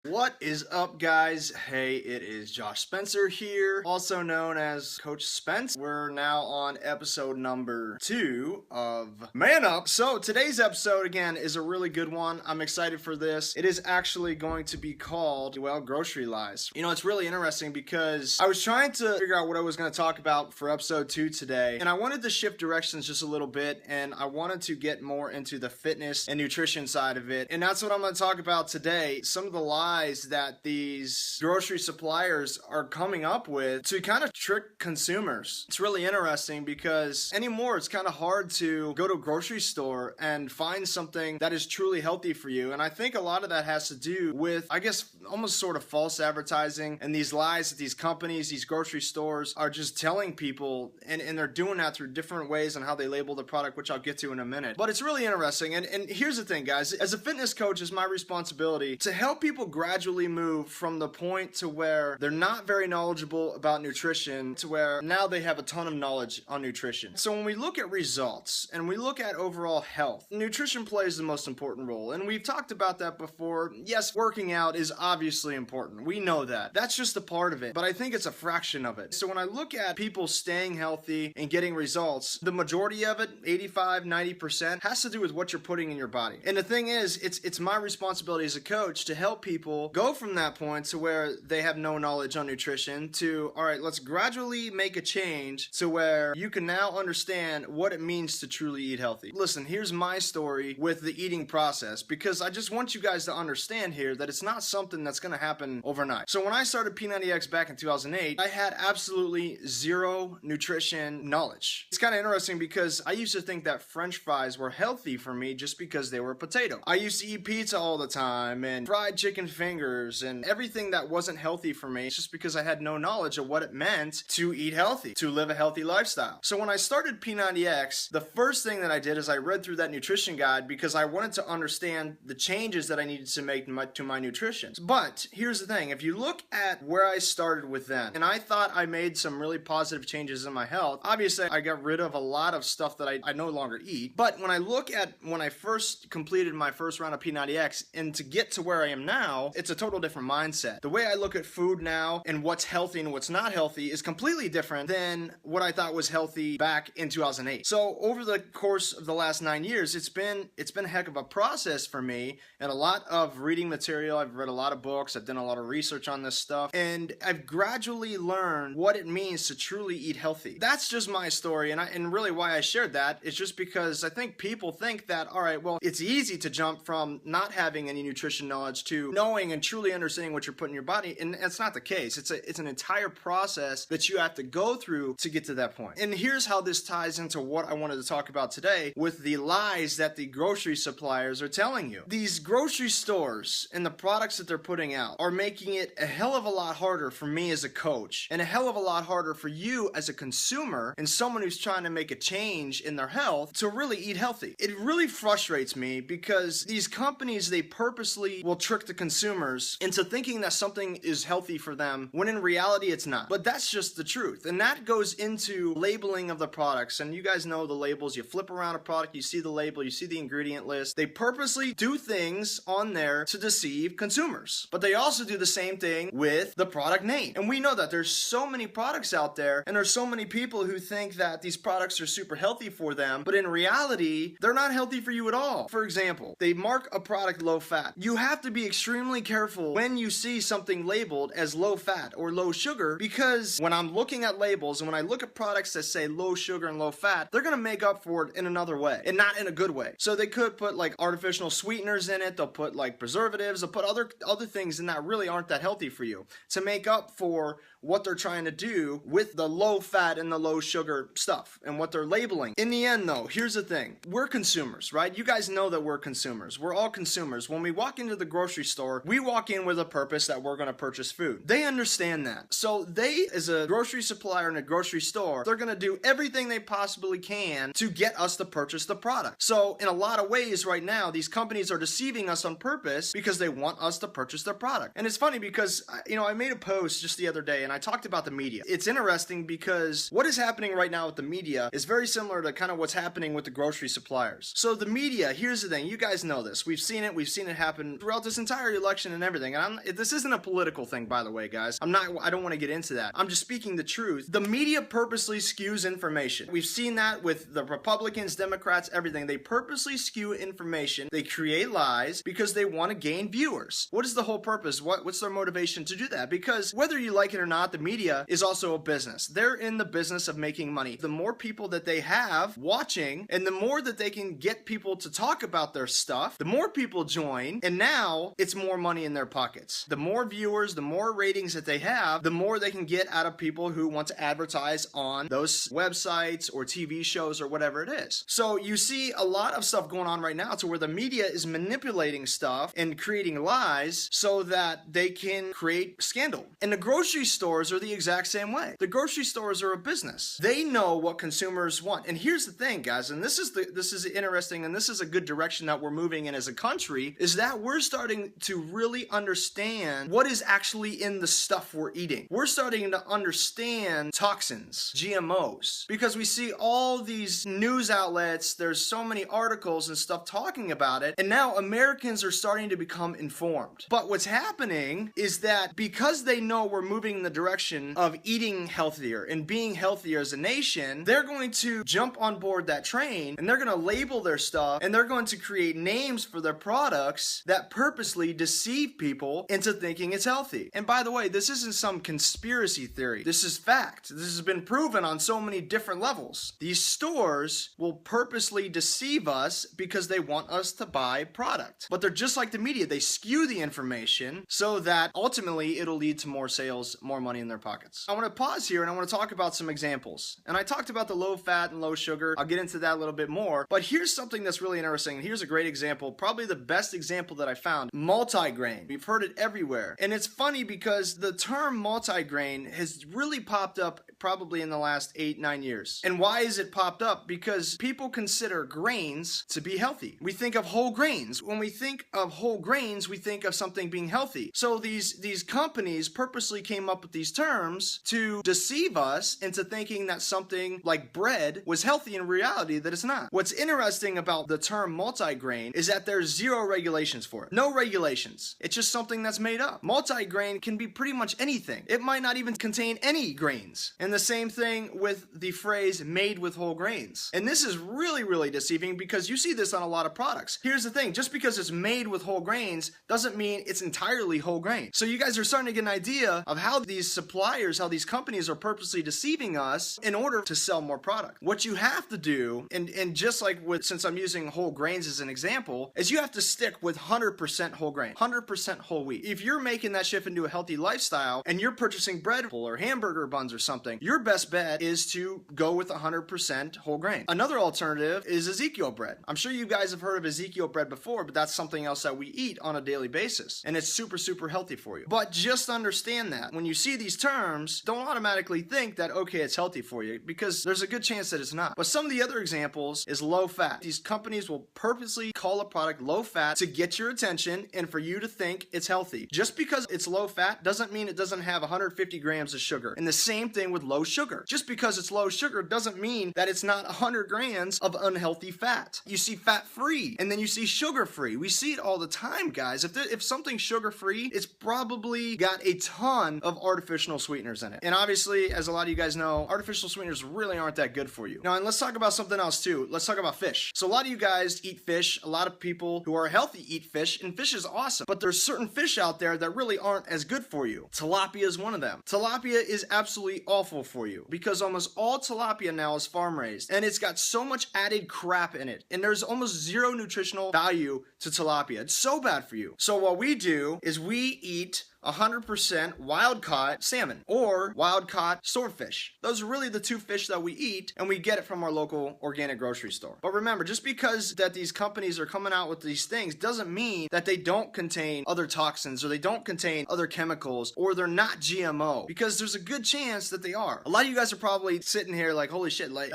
What is up, guys? Hey, it is Josh Spencer here, also known as Coach Spence. We're now on episode number 2 of Man Up. So today's episode, again, is a really good one. I'm excited for this. It is actually going to be called, well, Grocery Lies. You know, it's really interesting because I was trying to figure out what I was going to talk about for episode 2 today, and I wanted to shift directions just a little bit, and I wanted to get more into the fitness and nutrition side of it, and that's what I'm going to talk about today. Some of the lies that these grocery suppliers are coming up with to kind of trick consumers. It's really interesting because anymore it's kind of hard to go to a grocery store and find something that is truly healthy for you, and I think a lot of that has to do with, I guess, almost sort of false advertising and these lies that these companies, these grocery stores are just telling people, and they're doing that through different ways on how they label the product, which I'll get to in a minute. But it's really interesting, and here's the thing, guys. As a fitness coach, it's my responsibility to help people gradually move from the point to where they're not very knowledgeable about nutrition to where now they have a ton of knowledge on nutrition. So when we look at results and we look at overall health, nutrition plays the most important role, and we've talked about that before. Yes, working out is obviously important. We know that. That's just a part of it, but I think it's a fraction of it. So when I look at people staying healthy and getting results, the majority of it, 85-90%, has to do with what you're putting in your body. And the thing is, it's my responsibility as a coach to help people go from that point to where they have no knowledge on nutrition to, all right, let's gradually make a change to where you can now understand what it means to truly eat healthy. Listen, here's my story with the eating process, because I just want you guys to understand here that it's not something that's going to happen overnight. So when I started P90X back in 2008, I had absolutely zero nutrition knowledge. It's kind of interesting because I used to think that French fries were healthy for me just because they were potato. I used to eat pizza all the time and fried chicken fingers and everything that wasn't healthy for me just because I had no knowledge of what it meant to eat healthy, to live a healthy lifestyle. So when I started P90X, the first thing that I did is I read through that nutrition guide because I wanted to understand the changes that I needed to make to my nutrition. But here's the thing, if you look at where I started with then, and I thought I made some really positive changes in my health, obviously I got rid of a lot of stuff that I no longer eat. But when I look at when I first completed my first round of P90X and to get to where I am now, it's a total different mindset. The way I look at food now and what's healthy and what's not healthy is completely different than what I thought was healthy back in 2008. So over the course of the last 9 years, it's been a heck of a process for me, and a lot of reading material. I've read a lot of books, I've done a lot of research on this stuff, and I've gradually learned what it means to truly eat healthy. That's just my story, and really why I shared that is just because I think people think that, all right, well, it's easy to jump from not having any nutrition knowledge to knowing and truly understanding what you're putting in your body, and that's not the case. It's an entire process that you have to go through to get to that point. And here's how this ties into what I wanted to talk about today with the lies that the grocery suppliers are telling you. These grocery stores and the products that they're putting out are making it a hell of a lot harder for me as a coach, and a hell of a lot harder for you as a consumer and someone who's trying to make a change in their health to really eat healthy. It really frustrates me because these companies, they purposely will trick the consumers into thinking that something is healthy for them when in reality it's not. But that's just the truth, and that goes into labeling of the products. And you guys know the labels. You flip around a product, you see the label, you see the ingredient list. They purposely do things on there to deceive consumers, but they also do the same thing with the product name. And we know that there's so many products out there, and there's so many people who think that these products are super healthy for them, but in reality they're not healthy for you at all. For example, they mark a product low fat. You have to be extremely careful when you see something labeled as low fat or low sugar, because when I'm looking at labels and when I look at products that say low sugar and low fat, they're gonna make up for it in another way, and not in a good way. So they could put like artificial sweeteners in it, they'll put like preservatives, they'll put other things in that really aren't that healthy for you to make up for what they're trying to do with the low fat and the low sugar stuff and what they're labeling. In the end though, here's the thing. We're consumers, right? You guys know that we're consumers. We're all consumers. When we walk into the grocery store, we walk in with a purpose that we're going to purchase food. They understand that. So they, as a grocery supplier in a grocery store, they're going to do everything they possibly can to get us to purchase the product. So in a lot of ways right now, these companies are deceiving us on purpose because they want us to purchase their product. And it's funny because, I made a post just the other day and I talked about the media. It's interesting because what is happening right now with the media is very similar to kind of what's happening with the grocery suppliers. So the media, here's the thing, you guys know this. We've seen it happen throughout this entire election election and everything, and this isn't a political thing, by the way, guys. I don't want to get into that. I'm just speaking the truth. The media purposely skews information. We've seen that with the Republicans, Democrats, everything. They purposely skew information. They create lies because they want to gain viewers. What is the whole purpose? What's their motivation to do that? Because whether you like it or not, the media is also a business. They're in the business of making money. The more people that they have watching, and the more that they can get people to talk about their stuff, the more people join, and now it's more money in their pockets. The more viewers, the more ratings that they have, the more they can get out of people who want to advertise on those websites or TV shows or whatever it is. So you see a lot of stuff going on right now to where the media is manipulating stuff and creating lies so that they can create scandal. And the grocery stores are the exact same way. The grocery stores are a business. They know what consumers want. And here's the thing, guys, and this is interesting, and this is a good direction that we're moving in as a country, is that we're starting to really understand what is actually in the stuff we're eating. We're starting to understand toxins, GMOs, because we see all these news outlets, there's so many articles and stuff talking about it, and now Americans are starting to become informed. But what's happening is that because they know we're moving in the direction of eating healthier and being healthier as a nation, they're going to jump on board that train, and they're going to label their stuff, and they're going to create names for their products that purposely deceive people into thinking it's healthy. And by the way, this isn't some conspiracy theory. This is fact. This has been proven on so many different levels. These stores will purposely deceive us because they want us to buy product. But they're just like the media. They skew the information so that ultimately it'll lead to more sales, more money in their pockets. I want to pause here and I want to talk about some examples. And I talked about the low fat and low sugar. I'll get into that a little bit more. But here's something that's really interesting. Here's a great example, probably the best example that I found. Multigrain. We've heard it everywhere. And it's funny because the term multigrain has really popped up probably in the last 8-9 years. And why is it popped up? Because people consider grains to be healthy. We think of whole grains. When we think of whole grains, we think of something being healthy. So these companies purposely came up with these terms to deceive us into thinking that something like bread was healthy, in reality that it's not. What's interesting about the term multigrain is that there's zero regulations for it. No regulations. It's just something that's made up. Multigrain can be pretty much anything. It might not even contain any grains. And the same thing with the phrase made with whole grains. And this is really, really deceiving because you see this on a lot of products. Here's the thing, just because it's made with whole grains doesn't mean it's entirely whole grain. So you guys are starting to get an idea of how these suppliers, how these companies are purposely deceiving us in order to sell more product. What you have to do, and just like with, since I'm using whole grains as an example, is you have to stick with 100% whole grain, 100% whole wheat. If you're making that shift into a healthy lifestyle and you're purchasing bread or hamburger buns or something, your best bet is to go with 100% whole grain. Another alternative is Ezekiel bread. I'm sure you guys have heard of Ezekiel bread before, but that's something else that we eat on a daily basis. And it's super, super healthy for you. But just understand that when you see these terms, don't automatically think that, okay, it's healthy for you, because there's a good chance that it's not. But some of the other examples is low fat. These companies will purposely call a product low fat to get your attention and for you to think it's healthy. Just because it's low fat doesn't mean it doesn't have 150 grams of sugar. And the same thing with low sugar. Just because it's low sugar doesn't mean that it's not 100 grams of unhealthy fat. You see fat free and then you see sugar free. We see it all the time, guys. If something's sugar free, it's probably got a ton of artificial sweeteners in it. And obviously, as a lot of you guys know, artificial sweeteners really aren't that good for you. Now, and let's talk about something else too. Let's talk about fish. So a lot of you guys eat fish. A lot of people who are healthy eat fish, and fish is awesome. But there's certain fish out there that really aren't as good for you. Tilapia is one of them. Tilapia is absolutely awful for you because almost all tilapia now is farm raised, and it's got so much added crap in it, and there's almost zero nutritional value to tilapia. It's so bad for you. So what we do is we eat 100% wild-caught salmon or wild-caught swordfish. Those are really the two fish that we eat, and we get it from our local organic grocery store. But remember, just because that these companies are coming out with these things doesn't mean that they don't contain other toxins or they don't contain other chemicals or they're not GMO, because there's a good chance that they are. A lot of you guys are probably sitting here like, holy shit, like,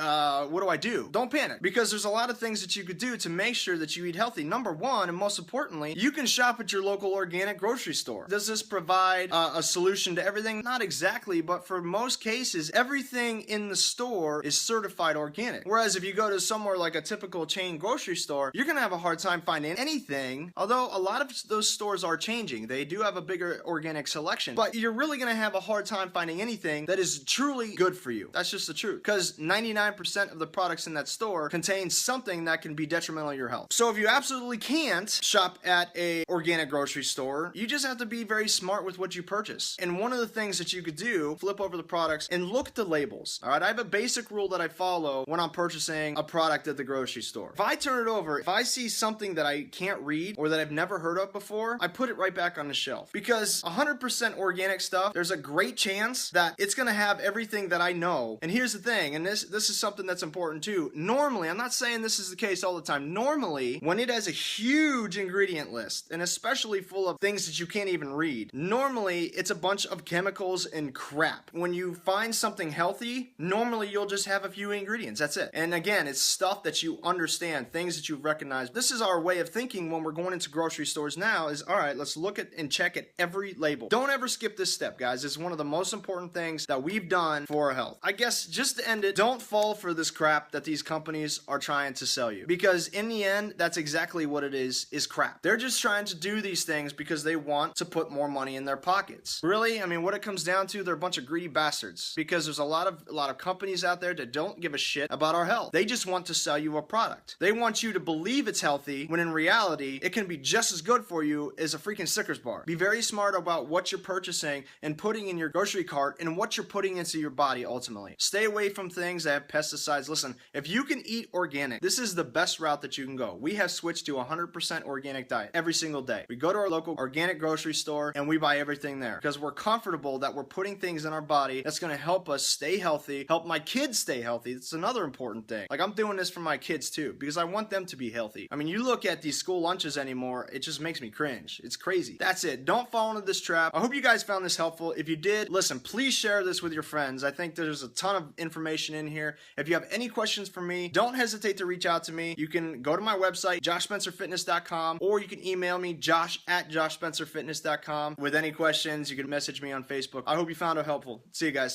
what do I do? Don't panic, because there's a lot of things that you could do to make sure that you eat healthy. Number one, and most importantly, you can shop at your local organic grocery store. Does this provide provide a solution to everything? Not exactly, but for most cases, everything in the store is certified organic. Whereas if you go to somewhere like a typical chain grocery store, you're gonna have a hard time finding anything, although a lot of those stores are changing. They do have a bigger organic selection, but you're really gonna have a hard time finding anything that is truly good for you. That's just the truth, because 99% of the products in that store contain something that can be detrimental to your health. So if you absolutely can't shop at a organic grocery store, you just have to be very smart with what you purchase. And one of the things that you could do, flip over the products and look at the labels. All right, I have a basic rule that I follow when I'm purchasing a product at the grocery store. If I turn it over, if I see something that I can't read or that I've never heard of before, I put it right back on the shelf. Because 100% organic stuff, there's a great chance that it's gonna have everything that I know. And here's the thing, and this is something that's important too. Normally, I'm not saying this is the case all the time. Normally, when it has a huge ingredient list, and especially full of things that you can't even read, normally it's a bunch of chemicals and crap. When you find something healthy, normally you'll just have a few ingredients. That's it. And again, it's stuff that you understand, things that you've recognized. This is our way of thinking when we're going into grocery stores now is, all right, let's look at and check at every label. Don't ever skip this step, guys. It's one of the most important things that we've done for our health. I guess just to end it, don't fall for this crap that these companies are trying to sell you. Because in the end, that's exactly what it is crap. They're just trying to do these things because they want to put more money in their pockets. Really? I mean, what it comes down to, they're a bunch of greedy bastards. Because there's a lot of companies out there that don't give a shit about our health. They just want to sell you a product. They want you to believe it's healthy when in reality, it can be just as good for you as a freaking Snickers bar. Be very smart about what you're purchasing and putting in your grocery cart and what you're putting into your body ultimately. Stay away from things that have pesticides. Listen, if you can eat organic, this is the best route that you can go. We have switched to 100% organic diet every single day. We go to our local organic grocery store and we buy everything there because we're comfortable that we're putting things in our body that's going to help us stay healthy, help my kids stay healthy. That's another important thing. Like, I'm doing this for my kids too because I want them to be healthy. I mean, you look at these school lunches anymore, it just makes me cringe. It's crazy. That's it. Don't fall into this trap. I hope you guys found this helpful. If you did, listen, please share this with your friends. I think there's a ton of information in here. If you have any questions for me, don't hesitate to reach out to me. You can go to my website, joshspencerfitness.com, or you can email me, josh@joshspencerfitness.com. With any questions, you can message me on Facebook. I hope you found it helpful. See you guys.